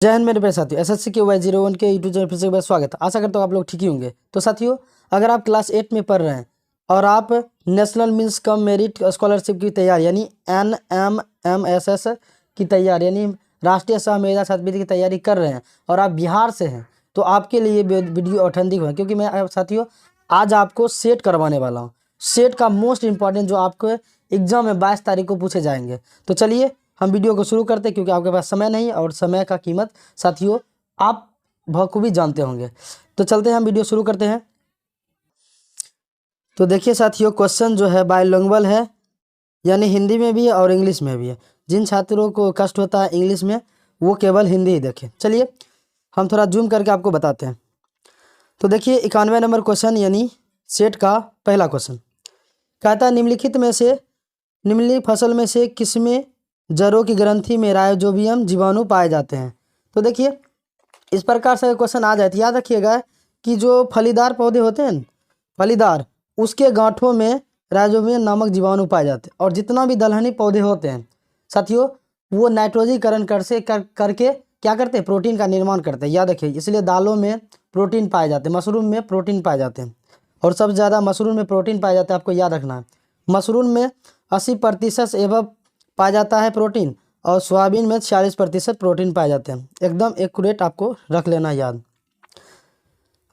जय हिंद मेरे प्यारे साथियों, एसएससी के Y01 के यूट्यूब चैनल फिर से एक बार स्वागत है। आशा करता हूँ आप लोग ठीक ही होंगे। तो साथियों, अगर आप क्लास 8 में पढ़ रहे हैं और आप national means cum merit scholarship की तैयारी यानी NMMSS की तैयारी यानी राष्ट्रीय सह मेधा छात्रवृत्ति की तैयारी कर रहे हैं और आप बिहार से हैं, तो आपके लिए वीडियो ऑथेंटिक है, क्योंकि मैं साथियों आज आपको सेट करवाने वाला हूँ। सेट का मोस्ट इंपॉर्टेंट जो आपको एग्जाम में 22 तारीख को पूछे जाएंगे। तो चलिए हम वीडियो को शुरू करते हैं, क्योंकि आपके पास समय नहीं और समय का कीमत साथियों आप बखूबी जानते होंगे। तो चलते हैं, हम वीडियो शुरू करते हैं। तो देखिए साथियों, क्वेश्चन जो है बायलिंगुअल है, यानी हिंदी में भी है और इंग्लिश में भी है। जिन छात्रों को कष्ट होता है इंग्लिश में, वो केवल हिंदी ही देखें। चलिए हम थोड़ा जूम करके आपको बताते हैं। तो देखिए 91 नंबर क्वेश्चन यानी सेट का पहला क्वेश्चन कहता है, निम्नलिखित में से निम्नलिखित फसल में से किसमें जड़ों की ग्रंथि में राइजोबियम जीवाणु पाए जाते हैं। तो देखिए इस प्रकार से क्वेश्चन आ जाए तो याद रखिएगा कि जो फलीदार पौधे होते हैं, फलीदार, उसके गांठों में राइजोबियम नामक जीवाणु पाए जाते हैं। और जितना भी दलहनी पौधे होते हैं साथियों, वो नाइट्रोजीकरण करके क्या करते हैं, प्रोटीन का निर्माण करते हैं। याद रखिए, इसलिए दालों में प्रोटीन पाए जाते हैं, मशरूम में प्रोटीन पाए जाते हैं, और सबसे ज़्यादा मशरूम में प्रोटीन पाया जाता है। आपको याद रखना है, मशरूम में 80% एवं पाया जाता है प्रोटीन, और सोयाबीन में 40% प्रोटीन पाए जाते हैं। एकदम एक्यूरेट आपको रख लेना याद।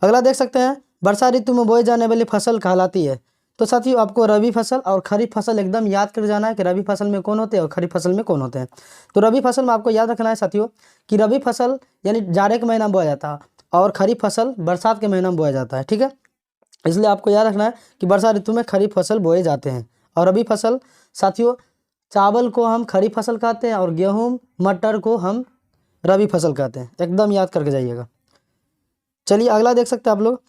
अगला देख सकते हैं, वर्षा ऋतु में बोई जाने वाली फसल कहलाती है। तो साथियों आपको रबी फसल और खरीफ फसल एकदम याद कर जाना है कि रबी फसल में कौन होते हैं और खरीफ फसल में कौन होते हैं। तो रबी फसल में आपको याद रखना है साथियों कि रबी फसल यानी जाड़े के महीना में बोया जाता है और खरीफ फसल बरसात के महीना में बोया जाता है। ठीक है, इसलिए आपको याद रखना है कि वर्षा ऋतु में खरीफ फसल बोए जाते हैं। और रबी फसल साथियों, चावल को हम खरीफ फसल कहते हैं और गेहूँ मटर को हम रबी फसल कहते हैं। एकदम याद करके जाइएगा। चलिए अगला देख सकते हैं आप लोग,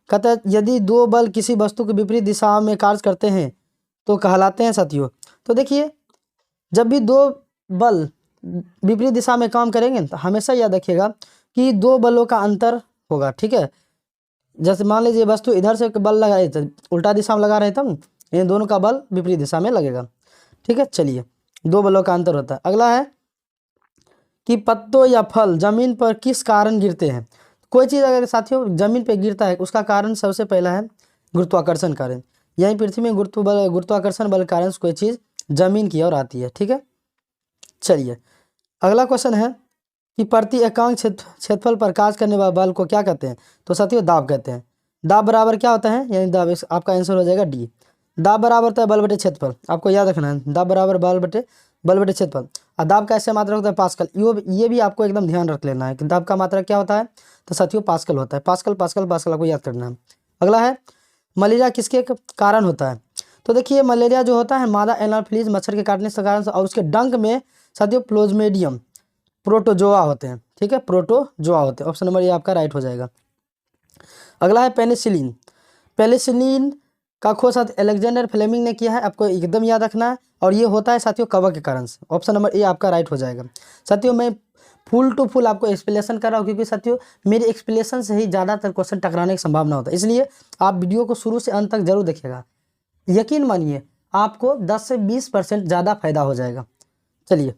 कहता है यदि दो बल किसी वस्तु के विपरीत दिशा में कार्य करते हैं तो कहलाते हैं साथियों। तो देखिए जब भी दो बल विपरीत दिशा में काम करेंगे तो हमेशा याद रखिएगा कि दो बलों का अंतर होगा। ठीक है, जैसे मान लीजिए वस्तु इधर से बल लगाए तो उल्टा दिशा में लगा रहे तब इन दोनों का बल विपरीत दिशा में लगेगा। ठीक है, चलिए दो बलों का अंतर होता है। अगला है कि पत्तों या फल जमीन पर किस कारण गिरते हैं। कोई चीज़ अगर साथियों जमीन पर गिरता है उसका कारण सबसे पहला है गुरुत्वाकर्षण कारण। यहीं पृथ्वी में गुरुत्वाकर्षण बल कारण कोई चीज़ जमीन की ओर आती है। ठीक है, चलिए अगला क्वेश्चन है कि प्रति एकांक क्षेत्रफल पर कार्य करने वाले बल को क्या कहते हैं। तो साथियों दाब कहते हैं। दाब बराबर क्या होता है, यानी दाब, आपका आंसर हो जाएगा डी। दाब बराबर होता है बल बटे क्षेत्रफल। आपको याद रखना है, दाब बराबर बल बटे क्षेत्रफल। और दाब का ऐसे मात्रा होता है पास्कल। ये भी आपको एकदम ध्यान रख लेना है कि दाब का मात्रा क्या होता है। तो साथियों पास्कल होता है, पास्कल पास्कल पास्कल आपको याद करना है। अगला है मलेरिया किसके कारण होता है। तो देखिए मलेरिया जो होता है मादा एनाफिलीज मच्छर के काटने से कारण, और उसके डंक में साथियों प्लाज्मोडियम प्रोटोजोआ होते हैं। ठीक है, प्रोटोजोआ होते हैं। ऑप्शन नंबर ये आपका राइट हो जाएगा। अगला है पेनिसिलिन। पेनिसिलिन का खोज साथ अलेक्जेंडर फ्लेमिंग ने किया है, आपको एकदम याद रखना है। और ये होता है साथियों कवक के कारण से। ऑप्शन नंबर ए आपका राइट हो जाएगा। साथियों मैं फुल टू फुल आपको एक्सप्लेनेशन कर रहा हूँ, क्योंकि साथियों मेरे एक्सप्लेनेशन से ही ज़्यादातर क्वेश्चन टकराने की संभावना होता है, इसलिए आप वीडियो को शुरू से अंत तक जरूर देखिएगा। यकीन मानिए आपको 10 से 20% ज़्यादा फायदा हो जाएगा। चलिए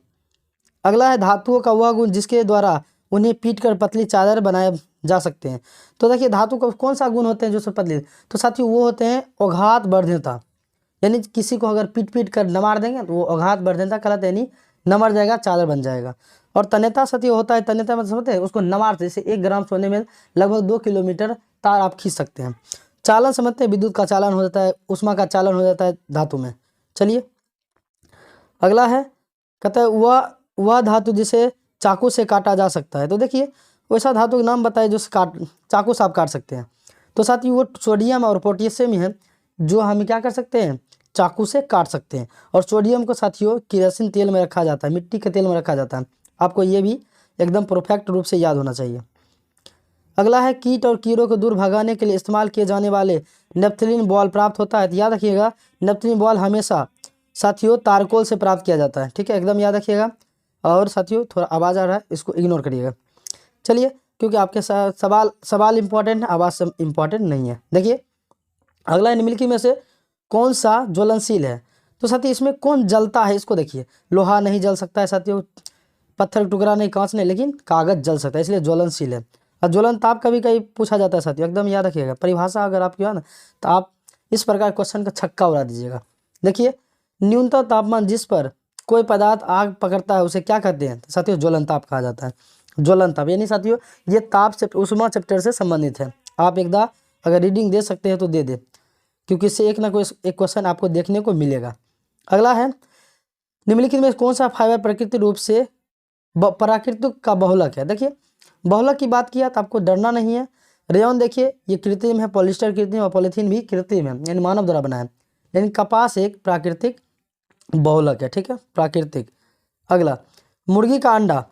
अगला है धातुओं का वह गुण जिसके द्वारा उन्हें पीट कर पतली चादर बनाए जा सकते हैं। तो देखिए धातु का कौन सा गुण होते हैं जो सब पतली, तो साथियों वो होते हैं अघात वर्धनता। यानी किसी को अगर पीट कर नमार देंगे तो वो अघात वर्धनता कहलाता है, यानी नमर जाएगा, चादर बन जाएगा। और तन्यता साथियों होता है, तन्यता मतलब समझते हैं, उसको नमार जैसे 1 ग्राम सोने में लगभग 2 किलोमीटर तार आप खींच सकते हैं। चालन समझते हैं, विद्युत का चालन हो जाता है, उष्मा का चालन हो जाता है धातु में। चलिए अगला है, कहता है वह धातु जिसे चाकू से काटा जा सकता है। तो देखिए वैसा धातु का नाम बताए जो चाकू से आप काट सकते हैं। तो साथियों वो सोडियम और पोटेशियम ही है जो हम क्या कर सकते हैं, चाकू से काट सकते हैं। और सोडियम को साथियों केरोसिन तेल में रखा जाता है, मिट्टी के तेल में रखा जाता है। आपको ये भी एकदम परफेक्ट रूप से याद होना चाहिए। अगला है कीट और कीड़ों को दूर भगाने के लिए इस्तेमाल किए जाने वाले नेपथलीन बॉल प्राप्त होता है। तो याद रखिएगा नेपथलीन बॉल हमेशा साथियों तारकोल से प्राप्त किया जाता है। ठीक है, एकदम याद रखिएगा। और साथियों थोड़ा आवाज़ आ रहा है, इसको इग्नोर करिएगा। चलिए क्योंकि आपके सवाल इंपॉर्टेंट है, आवाज़ से इंपॉर्टेंट नहीं है। देखिए अगला है निम्नलिखित में से कौन सा ज्वलनशील है। तो साथियों इसमें कौन जलता है, इसको देखिए। लोहा नहीं जल सकता है साथियों, पत्थर का टुकड़ा नहीं, कांच नहीं, लेकिन कागज जल सकता है, इसलिए ज्वलनशील है। और ज्वलन ताप कभी कभी पूछा जाता है साथियों, एकदम याद रखिएगा। परिभाषा अगर आपकी हो ना तो आप इस प्रकार क्वेश्चन का छक्का उड़ा दीजिएगा। देखिए, न्यूनतम तापमान जिस पर कोई पदार्थ आग पकड़ता है उसे क्या कहते हैं? तो साथियों ज्वलन ताप कहा जाता है। ज्वलन ताप यानी साथियों ये ताप से उष्मा चैप्टर से संबंधित है। आप एक बार अगर रीडिंग दे सकते हैं तो दे दे, क्योंकि इससे एक ना कोई एक क्वेश्चन आपको देखने को मिलेगा। अगला है, निम्नलिखित में कौन सा फाइबर प्राकृतिक रूप से प्राकृतिक का बहुलक है? देखिए, बहुलक की बात किया तो आपको डरना नहीं है। रेयन देखिए ये कृत्रिम है, पॉलिस्टर कृत्रिम और पॉलीथीन भी कृत्रिम है, यानी मानव द्वारा बना है। लेकिन कपास एक प्राकृतिक बहुलक है, ठीक है, प्राकृतिक। अगला, मुर्गी का अंडा।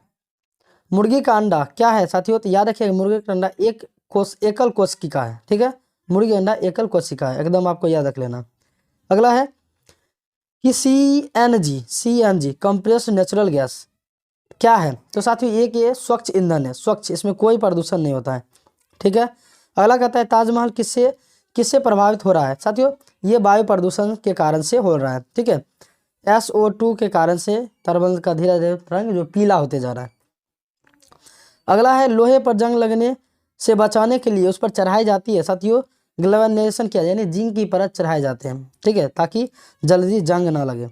मुर्गी का अंडा क्या है साथियों? तो याद रखिएगा, मुर्गी का अंडा एकल कोशिका है, ठीक है, मुर्गी अंडा एकल कोशिका है, एकदम आपको याद रख लेना। अगला है कि CNG कंप्रेस्ड नेचुरल गैस क्या है? तो साथियों एक ये स्वच्छ ईंधन है, स्वच्छ, इसमें कोई प्रदूषण नहीं होता है, ठीक है। अगला कहता है ताजमहल किससे प्रभावित हो रहा है? साथियों ये वायु प्रदूषण के कारण से हो रहा है, ठीक है। SO2 के कारण से ताजमहल का धीरे धीरे रंग जो पीला होते जा रहा है। अगला है लोहे पर जंग लगने से बचाने के लिए उस पर चढ़ाई जाती है साथियों ग्लैवेनाइजेशन किया, यानी जिंक की परत चढ़ाए जाते हैं, ठीक है, ताकि जल्दी जंग ना लगे।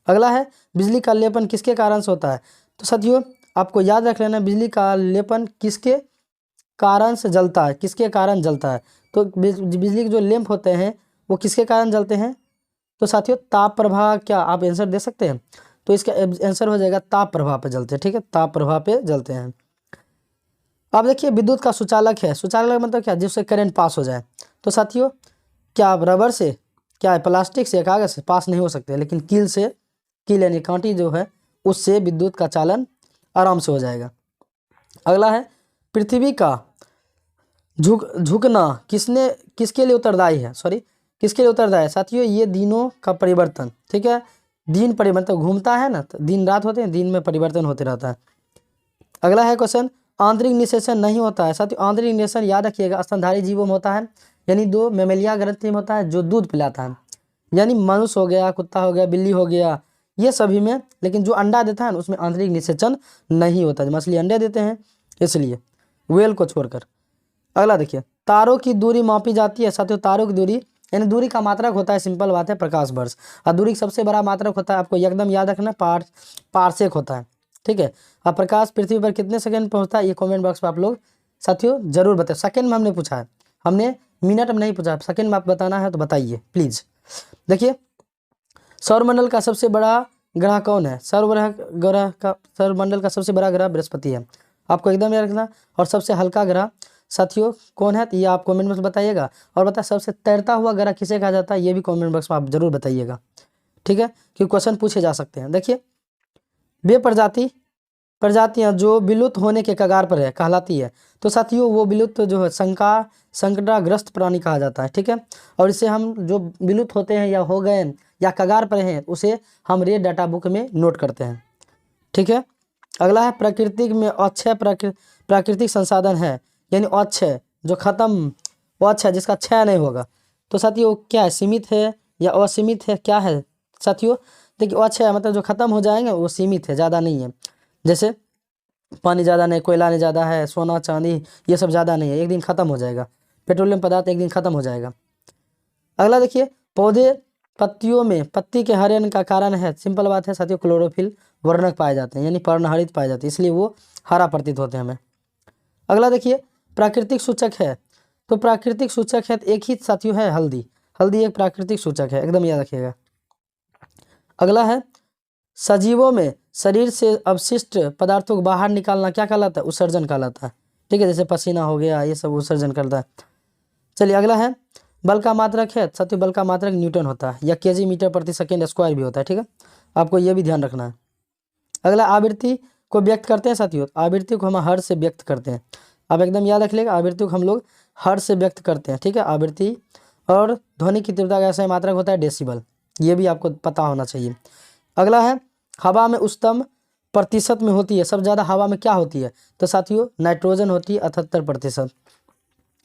अगला है बिजली का लेपन किसके कारण से होता है? तो साथियों आपको याद रख लेना, बिजली का लेपन किसके कारण से जलता है, किसके कारण जलता है? तो बिजली के जो लैंप होते हैं वो किसके कारण जलते हैं? तो साथियों ताप प्रवाह, क्या आप आंसर दे सकते हैं? तो इसका आंसर हो जाएगा ताप प्रवाह पे जलते हैं, ठीक है, ताप प्रवाह पे जलते हैं। अब देखिए विद्युत का सुचालक है, सुचालक मतलब क्या? जिससे करंट पास हो जाए। तो साथियों क्या आप रबर से, क्या है प्लास्टिक से, कागज से पास नहीं हो सकते, लेकिन कील से, कील यानी कांटी जो है उससे विद्युत का चालन आराम से हो जाएगा। अगला है पृथ्वी का झुकना किसके लिए उत्तरदायी है? किसके लिए उत्तरदायी है साथियों? ये दिनों का परिवर्तन, ठीक है, दिन परिवर्तन घूमता है ना, तो दिन रात होते हैं, दिन में परिवर्तन होते रहता है। अगला है क्वेश्चन, आंतरिक निषेचन नहीं होता है साथियों। आंतरिक निषेचन याद रखिएगा स्तनधारी जीवों में होता है, यानी दो मेमेलिया ग्रंथि में होता है जो दूध पिलाता है, यानी मनुष्य हो गया, कुत्ता हो गया, बिल्ली हो गया, ये सभी में। लेकिन जो अंडा देता है ना उसमें आंतरिक निषेचन नहीं होता, मछली अंडे देते हैं इसलिए, व्हेल को छोड़कर। अगला देखिए, तारों की दूरी मापी जाती है साथियों। तारों की दूरी यानी दूरी का मात्रक होता है, सिंपल बात है, प्रकाश वर्ष। और दूरी का सबसे बड़ा मात्रक होता है, आपको एकदम याद रखना, पारसेक होता है, ठीक है। अब प्रकाश पृथ्वी पर कितने सेकंड पहुंचता है? ये कमेंट बॉक्स में आप लोग साथियों जरूर बताएं। सेकंड में हमने पूछा है, हमने मिनट में नहीं पूछा, सेकंड में आप बताना है तो बताइए प्लीज। देखिए सौरमंडल का सबसे बड़ा ग्रह कौन है? सौरमंडल का सबसे बड़ा ग्रह बृहस्पति है, आपको एकदम याद रखना। और सबसे हल्का ग्रह साथियों कौन है? तो ये आप कमेंट बॉक्स में बताइएगा। और बता सबसे तैरता हुआ ग्रह किसे कहा जाता है? ये भी कमेंट बॉक्स में आप जरूर बताइएगा, ठीक है, क्योंकि क्वेश्चन पूछे जा सकते हैं। देखिए वे प्रजातियां जो विलुप्त होने के कगार पर है कहलाती है। तो साथियों वो विलुप्त जो है संकटाग्रस्त प्राणी कहा जाता है, ठीक है। और इसे हम जो विलुप्त होते हैं या हो गए या कगार पर हैं उसे हम रेड डाटा बुक में नोट करते हैं, ठीक है। अगला है प्राकृतिक में अक्षय प्राकृतिक संसाधन है, यानी अक्षय जो खत्म, वो अक्षय जिसका क्षय नहीं होगा। तो साथियों क्या है, सीमित है या असीमित है, क्या है साथियों? देखिए अक्षय मतलब जो खत्म हो जाएंगे वो सीमित है, ज़्यादा नहीं है। जैसे पानी ज़्यादा नहीं, कोयला नहीं ज़्यादा है, सोना चांदी ये सब ज़्यादा नहीं है, एक दिन खत्म हो जाएगा। पेट्रोलियम पदार्थ एक दिन खत्म हो जाएगा। अगला देखिए पौधे पत्तियों में पत्ती के हरे रंग का कारण है, सिंपल बात है साथियों, क्लोरोफिल वर्णक पाए जाते हैं, यानी पर्णहरित पाए जाते हैं, इसलिए वो हरा प्रतीत होते हैं हमें। अगला देखिए प्राकृतिक सूचक है, तो प्राकृतिक सूचक है तो एक ही साथियों है हल्दी। हल्दी एक प्राकृतिक सूचक है, एकदम याद रखिएगा। अगला है सजीवों में शरीर से अवशिष्ट पदार्थों को बाहर निकालना क्या कहलाता है? उत्सर्जन कहलाता है, ठीक है, जैसे पसीना हो गया ये सब उत्सर्जन करता है। चलिए अगला है बल का मात्रक है साथियों, बल का मात्रक न्यूटन होता है या केजी मीटर प्रति सेकेंड स्क्वायर भी होता है, ठीक है, आपको ये भी ध्यान रखना है। अगला आवृत्ति को व्यक्त करते हैं साथियों, आवृत्ति को हम हर्ट्ज से व्यक्त करते हैं, आप एकदम याद रख लेगा, आवृत्ति को हम लोग हर्ट्ज से व्यक्त करते हैं, ठीक है, आवृत्ति। और ध्वनि की तीव्रता का ऐसा मात्रक होता है डेसिबल, ये भी आपको पता होना चाहिए। अगला है हवा में उच्चतम प्रतिशत में होती है, सबसे ज़्यादा हवा में क्या होती है? तो साथियों नाइट्रोजन होती है 78%,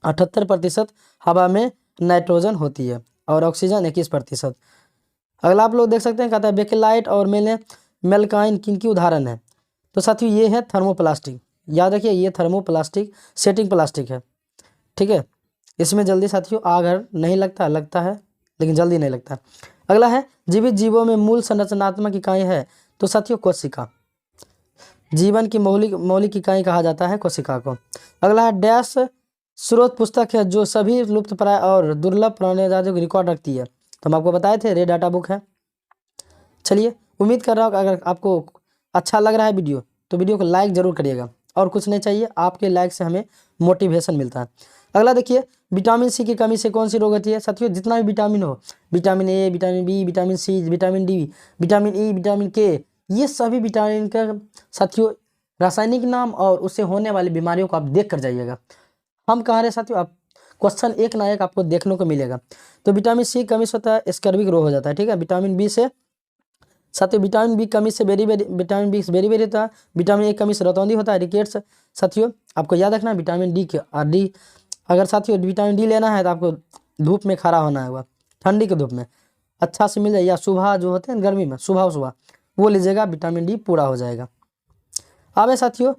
78% हवा में नाइट्रोजन होती है और ऑक्सीजन 21%। अगला आप लोग देख सकते हैं, कहता है बेकेलाइट और मेलकाइन किनकी उदाहरण है? तो साथियों ये है थर्मोप्लास्टिक, याद रखिए ये थर्मोप्लास्टिक सेटिंग प्लास्टिक है, ठीक है। इसमें जल्दी साथियों आग नहीं लगता है लेकिन जल्दी नहीं लगता। अगला है जीवित जीवों में मूल संरचनात्मक इकाई है, तो साथियों कोशिका, जीवन की मौलिक इकाई कहा जाता है कोशिका को। अगला है डैश स्रोत पुस्तक है जो सभी लुप्तप्राय और दुर्लभ पुराने जातियों की रिकॉर्ड रखती है, तो हम आपको बताए थे, रे डाटा बुक है। चलिए, उम्मीद कर रहा हूँ अगर आपको अच्छा लग रहा है वीडियो तो वीडियो को लाइक जरूर करिएगा, और कुछ नहीं चाहिए, आपके लाइक से हमें मोटिवेशन मिलता है। अगला देखिए, विटामिन सी की कमी से कौन सी रोग होती है। साथियों जितना भी विटामिन हो, vitamin A, vitamin B, vitamin C, vitamin D, vitamin E, vitamin K, ये सभी विटामिन का साथियों रासायनिक नाम और उससे होने वाली बीमारियों को आप देख कर जाइएगा। हम कह रहे हैं साथियों, आप क्वेश्चन एक ना एक आपको देखने को मिलेगा। तो विटामिन सी कमी से होता है स्कर्विक रोग हो जाता है, ठीक है। विटामिन बी से साथियों विटामिन बी कमी से विटामिन बी बेरी होता है। विटामिन ए कमी से रतौंधी होता है, रिकेट्स। साथियों आपको याद रखना विटामिन डी के और डी, अगर साथियों विटामिन डी लेना है तो आपको धूप में खड़ा होना होगा, ठंडी के धूप में अच्छा से मिल जाए, या सुबह जो होते हैं गर्मी में सुबह वो लीजिएगा, विटामिन डी पूरा हो जाएगा। अब है साथियों,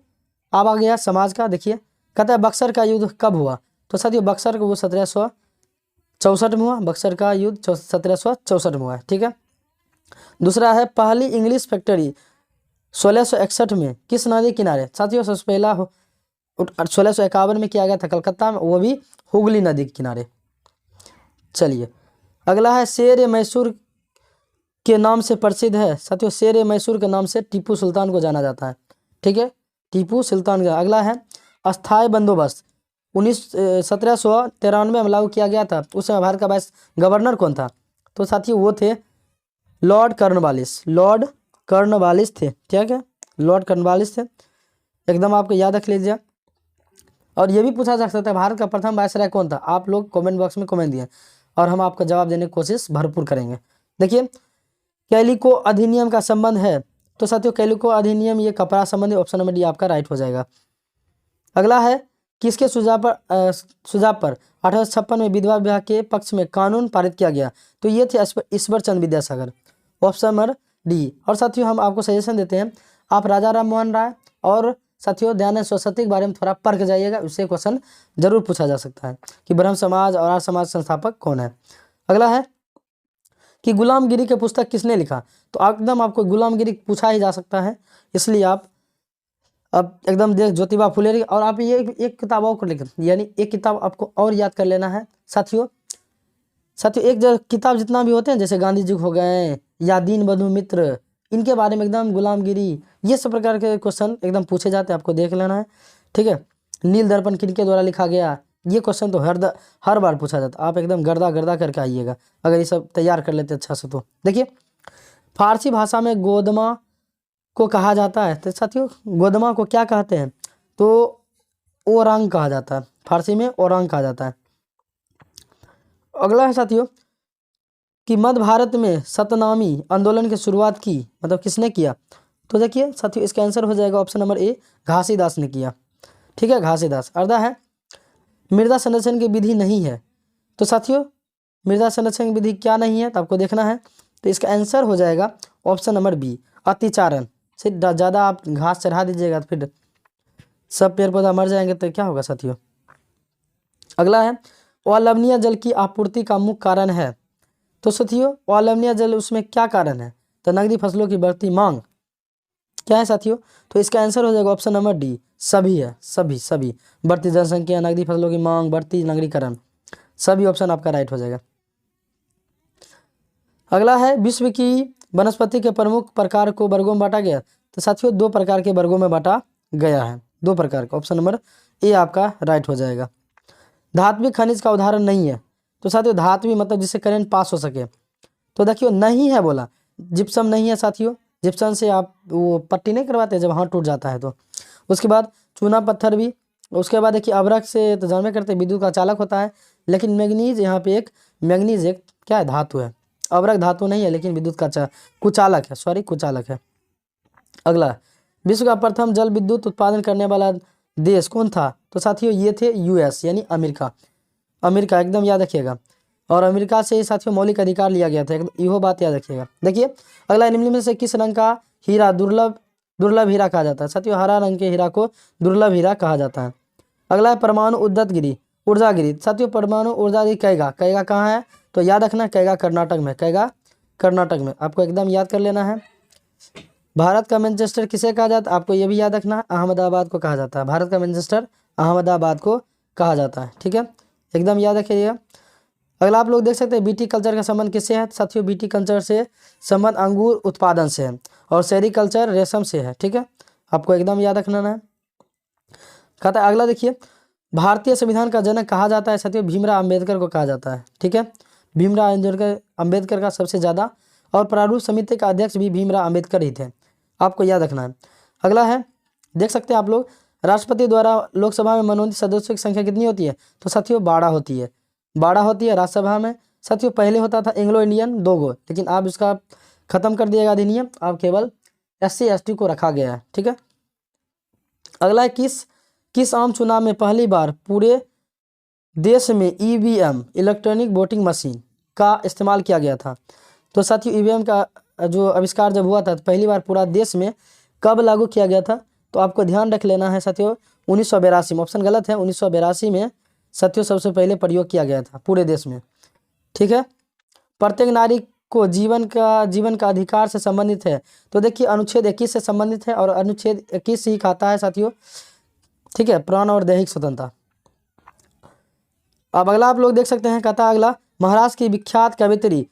अब आ गया समाज का। देखिए कहता है बक्सर का युद्ध कब हुआ, तो साथियों बक्सर का वो 1764 में हुआ, बक्सर का युद्ध 1764 में हुआ है, ठीक है। दूसरा है पहली इंग्लिश फैक्ट्री 1661 में किस नदी किनारे। साथियों सबसे पहला 1651 में किया गया था कलकत्ता में, वो भी हुगली नदी के किनारे। चलिए अगला है शेर ए मैसूर के नाम से प्रसिद्ध है। साथियों शेर ए मैसूर के नाम से टीपू सुल्तान को जाना जाता है, ठीक है, टीपू सुल्तान का। अगला है अस्थायी बंदोबस्त 1793 में लागू किया गया था, उस समय भारत का वाइस गवर्नर कौन था, तो साथियों वो थे लॉर्ड कर्नवालिस थे, ठीक है, लॉर्ड कर्नवालिस थे, एकदम आपको याद रख लीजिए। और ये भी पूछा जा सकता है भारत का प्रथम वायसराय कौन था, आप लोग कमेंट बॉक्स में कमेंट दिए और हम आपका जवाब देने की कोशिश भरपूर करेंगे। देखिए कैलिको अधिनियम का संबंध है, तो साथियों कैलिको अधिनियम ये कपड़ा संबंधी, ऑप्शन नंबर डी आपका राइट हो जाएगा। अगला है किसके सुझाव पर 1856 में विधवा विवाह के पक्ष में कानून पारित किया गया, तो ये थे Ishwar Chandra Vidyasagar, option number D. और साथियों हम आपको सजेशन देते हैं, आप राजा राम मोहन राय और साथियों दयानंद सरस्वती के बारे में थोड़ा पढ़ के जाइएगा, उससे क्वेश्चन जरूर पूछा जा सकता है कि ब्रह्म समाज और आर्य समाज संस्थापक कौन है। अगला है कि गुलामगिरी की पुस्तक किसने लिखा, तो एकदम आपको गुलामगिरी पूछा ही जा सकता है, इसलिए आप अब एकदम देख ज्योतिबा फुले। और आप ये एक किताब और लिख, यानी एक किताब आपको और याद कर लेना है साथियों एक किताब जितना भी होते हैं जैसे गांधी जी हो गए या दीन बंधु मित्र, इनके बारे में एकदम गुलामगिरी ये सब प्रकार के क्वेश्चन एकदम पूछे जाते हैं, आपको देख लेना है, ठीक है। नील दर्पण किनके द्वारा लिखा गया, ये क्वेश्चन तो हर बार पूछा जाता है, आप एकदम गर्दा करके आइएगा अगर ये सब तैयार कर लेते अच्छा से। तो देखिए फारसी भाषा में गोदमा को कहा जाता है, तो साथियों गोदमा को क्या कहते हैं, तो ओरंग कहा जाता है, फारसी में ओरंग कहा जाता है। अगला है साथियों कि मध्य भारत में सतनामी आंदोलन की शुरुआत की, मतलब किसने किया, तो देखिए साथियों इसका आंसर हो जाएगा ऑप्शन नंबर ए, घासीदास ने किया, ठीक है, घासीदास। अर्धा है मृदा संरक्षण की विधि नहीं है, तो साथियों मृदा संरक्षण की विधि क्या नहीं है, तो आपको देखना है, तो इसका आंसर हो जाएगा ऑप्शन नंबर बी, अतिचारण से ज़्यादा आप घास चढ़ा दीजिएगा तो फिर सब पेड़ पौधा मर जाएंगे, तो क्या होगा साथियों। अगला है अलवणीय जल की आपूर्ति का मुख्य कारण है, तो साथियों अलवणीय जल उसमें क्या कारण है, तो नकदी फसलों की बढ़ती मांग क्या है साथियों, तो इसका आंसर हो जाएगा ऑप्शन नंबर डी, सभी है, सभी बढ़ती जनसंख्या, नकदी फसलों की मांग, बढ़ती नगरीकरण, सभी ऑप्शन आपका राइट हो जाएगा। अगला है विश्व की वनस्पति के प्रमुख प्रकार को वर्गों में बांटा गया, तो साथियों 2 प्रकार के वर्गों में बांटा गया है, 2 प्रकार का, ऑप्शन नंबर ए आपका राइट हो जाएगा। धात्विक खनिज का उदाहरण नहीं है, तो साथियों धात्विक मतलब जिससे करंट पास हो सके, तो देखियो नहीं है बोला, जिप्सम नहीं है साथियों, जिप्सम से आप वो पट्टी नहीं करवाते जब हाथ टूट जाता है तो। उसके बाद चूना पत्थर भी, उसके बाद देखिए अभ्रक से तो जानवे करते विद्युत का चालक होता है, लेकिन मैग्नीज यहाँ पे एक मैग्नीज एक क्या है धातु है, अभ्रक धातु नहीं है लेकिन विद्युत का कुचालक है, कुचालक है। अगला विश्व का प्रथम जल विद्युत उत्पादन करने वाला देश कौन था, तो साथियों ये थे यूएस यानी अमेरिका एकदम याद रखिएगा, और अमेरिका से ही साथियों मौलिक अधिकार लिया गया था, यहो बात याद रखिएगा। देखिए अगला निम्न में से किस रंग का हीरा दुर्लभ दुर्लभ हीरा कहा जाता है। साथियों हरा रंग के हीरा को दुर्लभ हीरा कहा जाता है। अगला है परमाणु उद्गतगिरी ऊर्जागिरी। साथियों परमाणु ऊर्जागिरी कैगा, कैगा कहाँ है तो याद रखना कैगा कर्नाटक में, कैगा कर्नाटक में, आपको एकदम याद कर लेना है। भारत का मैनचेस्टर किसे कहा जाता है, आपको ये भी याद रखना है, अहमदाबाद को कहा जाता है। भारत का मैनचेस्टर अहमदाबाद को कहा जाता है, ठीक है, एकदम याद रखिएगा। अगला आप लोग देख सकते हैं बीटी कल्चर का संबंध किससे है। साथियों बीटी कल्चर से संबंध अंगूर उत्पादन से है और सेरीकल्चर रेशम से है, ठीक है, आपको एकदम याद रखना है। कहता है अगला देखिए, भारतीय संविधान का जनक कहा जाता है। साथियों भीमराव अंबेडकर को कहा जाता है, ठीक है, भीमराव अंबेडकर का सबसे ज़्यादा, और प्रारूप समिति का अध्यक्ष भी भीमराव अंबेडकर ही थे, आपको याद रखना है। अगला है देख सकते हैं आप लोग, राष्ट्रपति द्वारा लोकसभा में मनोनीत सदस्यों की संख्या कितनी होती है तो साथियों 12 होती है, 12 होती है राज्यसभा में। साथियों पहले होता था एंग्लो इंडियन 2 गो, लेकिन आप इसका खत्म कर दिएगा अधिनियम, आप केवल SC ST को रखा गया है, ठीक है। अगला है किस आम चुनाव में पहली बार पूरे देश में EVM इलेक्ट्रॉनिक वोटिंग मशीन का इस्तेमाल किया गया था। तो साथियों EVM का जो आविष्कार जब हुआ था तो पहली बार पूरा देश में कब लागू किया गया था तो आपको ध्यान रख लेना है साथियों 1982 में, ऑप्शन गलत है, 1982 में साथियों सबसे पहले प्रयोग किया गया था पूरे देश में, ठीक है। प्रत्येक नारी को जीवन का अधिकार से संबंधित है तो देखिए अनुच्छेद 21 से संबंधित है और अनुच्छेद 21 ही कहता है साथियों, ठीक है, प्राण और दैहिक स्वतंत्रता। अब अगला आप लोग देख सकते हैं, कहता है अगला, महाराष्ट्र की विख्यात कवियत्री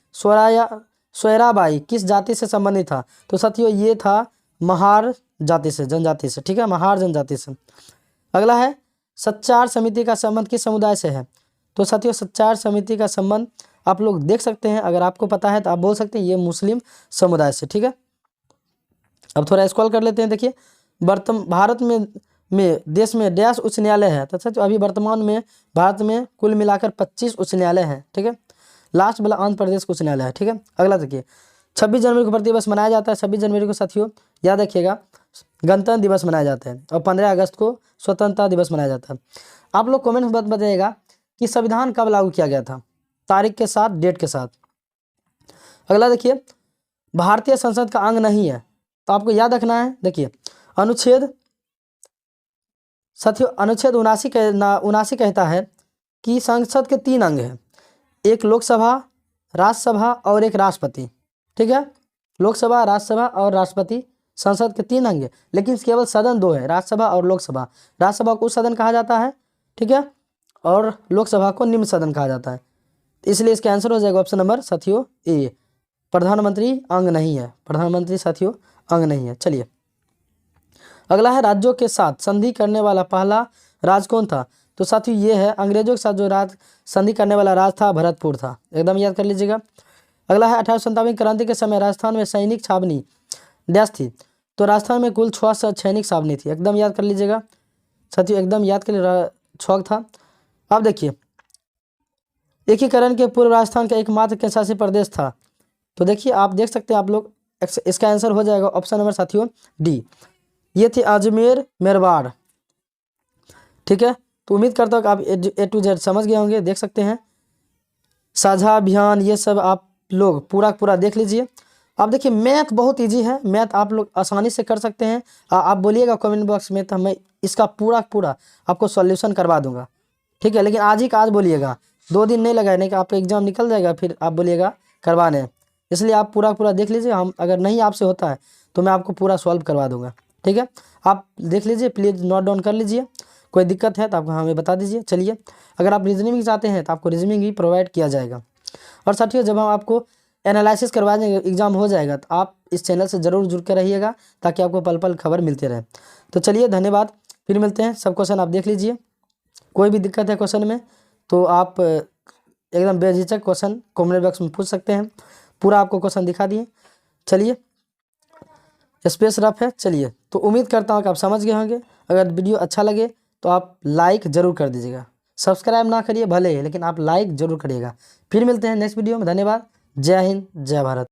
सोयराबाई किस जाति से संबंधित था तो साथियों ये था महार जाति से, जनजाति से, ठीक है, महार जनजाति से। अगला है सच्चार समिति का संबंध किस समुदाय से है तो साथियों सच्चार समिति का संबंध आप लोग देख सकते हैं, अगर आपको पता है तो आप बोल सकते हैं ये मुस्लिम समुदाय से, ठीक है। अब थोड़ा स्क्रॉल कर लेते हैं, देखिए भारत में देश में डैश उच्च न्यायालय है तो सच अभी वर्तमान में भारत में कुल मिलाकर 25 उच्च न्यायालय हैं, ठीक है, लास्ट वाला आंध्र प्रदेश उच्च न्यायालय है, ठीक है। अगला देखिए 26 जनवरी को प्रतिदिवस मनाया जाता है। 26 जनवरी को साथियों याद रखिएगा गणतंत्र दिवस मनाया जाता है और 15 अगस्त को स्वतंत्रता दिवस मनाया जाता है। आप लोग कमेंट में बताइएगा कि संविधान कब लागू किया गया था, तारीख के साथ, डेट के साथ। अगला देखिए भारतीय संसद का अंग नहीं है तो आपको याद रखना है, देखिए अनुच्छेद 79 कहता है कि संसद के 3 अंग हैं, एक लोकसभा, राज्यसभा और एक राष्ट्रपति, ठीक है, लोकसभा, राज्यसभा और राष्ट्रपति संसद के 3 अंग है, लेकिन केवल सदन 2 है, राज्यसभा और लोकसभा। राज्यसभा को उच्च सदन कहा जाता है, ठीक है, और लोकसभा को निम्न सदन कहा जाता है, इसलिए इसका आंसर हो जाएगा ऑप्शन नंबर साथियों ए, प्रधानमंत्री अंग नहीं है, प्रधानमंत्री साथियों अंग नहीं है। चलिए अगला है राज्यों के साथ संधि करने वाला पहला राज्य कौन था तो साथियों ये है अंग्रेजों के साथ जो संधि करने वाला राज्य था भरतपुर था, एकदम याद कर लीजिएगा। अगला है 1897 क्रांति के समय राजस्थान में सैनिक छावनी डैश थी तो राजस्थान में कुल 6 सैनिक छावनी थी, एकदम याद कर लीजिएगा साथियों, एकदम याद कर लीजिएगा, 6 था। अब देखिए एकीकरण के पूर्व राजस्थान का एकमात्र केंद्रशासित प्रदेश था तो देखिए आप देख सकते हैं आप लोग, इसका आंसर हो जाएगा ऑप्शन नंबर साथियों डी, ये थी अजमेर मेरवाड़, ठीक है। तो उम्मीद करता हूँ कि आप A to Z समझ गए होंगे, देख सकते हैं साझा अभियान ये सब आप लोग पूरा देख लीजिए। अब देखिए मैथ बहुत इजी है, मैथ आप लोग आसानी से कर सकते हैं। आप बोलिएगा कमेंट बॉक्स में तो मैं इसका पूरा आपको सॉल्यूशन करवा दूंगा, ठीक है, लेकिन आज ही का आज बोलिएगा, 2 दिन नहीं लगाए, नहीं कि आपका एग्जाम निकल जाएगा फिर आप बोलिएगा करवाने, इसलिए आप पूरा देख लीजिए। हम अगर नहीं आपसे होता है तो मैं आपको पूरा सॉल्व करवा दूंगा, ठीक है। आप देख लीजिए, प्लीज़ नोट डाउन कर लीजिए, कोई दिक्कत है तो आप हमें बता दीजिए। चलिए अगर आप रीजनिंग चाहते हैं तो आपको रीजनिंग भी प्रोवाइड किया जाएगा। और साथियों जब हम आपको एनालिसिस करवाने एग्जाम हो जाएगा तो आप इस चैनल से ज़रूर जुड़ कर रहिएगा ताकि आपको पल पल खबर मिलती रहे। तो चलिए धन्यवाद, फिर मिलते हैं। सब क्वेश्चन आप देख लीजिए, कोई भी दिक्कत है क्वेश्चन में तो आप एकदम बेझिझक क्वेश्चन कमेंट बॉक्स में पूछ सकते हैं, पूरा आपको क्वेश्चन दिखा दिए। चलिए स्पेस रफ है, चलिए तो उम्मीद करता हूँ कि आप समझ गए होंगे। अगर वीडियो अच्छा लगे तो आप लाइक ज़रूर कर दीजिएगा, सब्सक्राइब ना करिए भले लेकिन आप लाइक ज़रूर करिएगा। फिर मिलते हैं नेक्स्ट वीडियो में, धन्यवाद, जय हिंद जय भारत।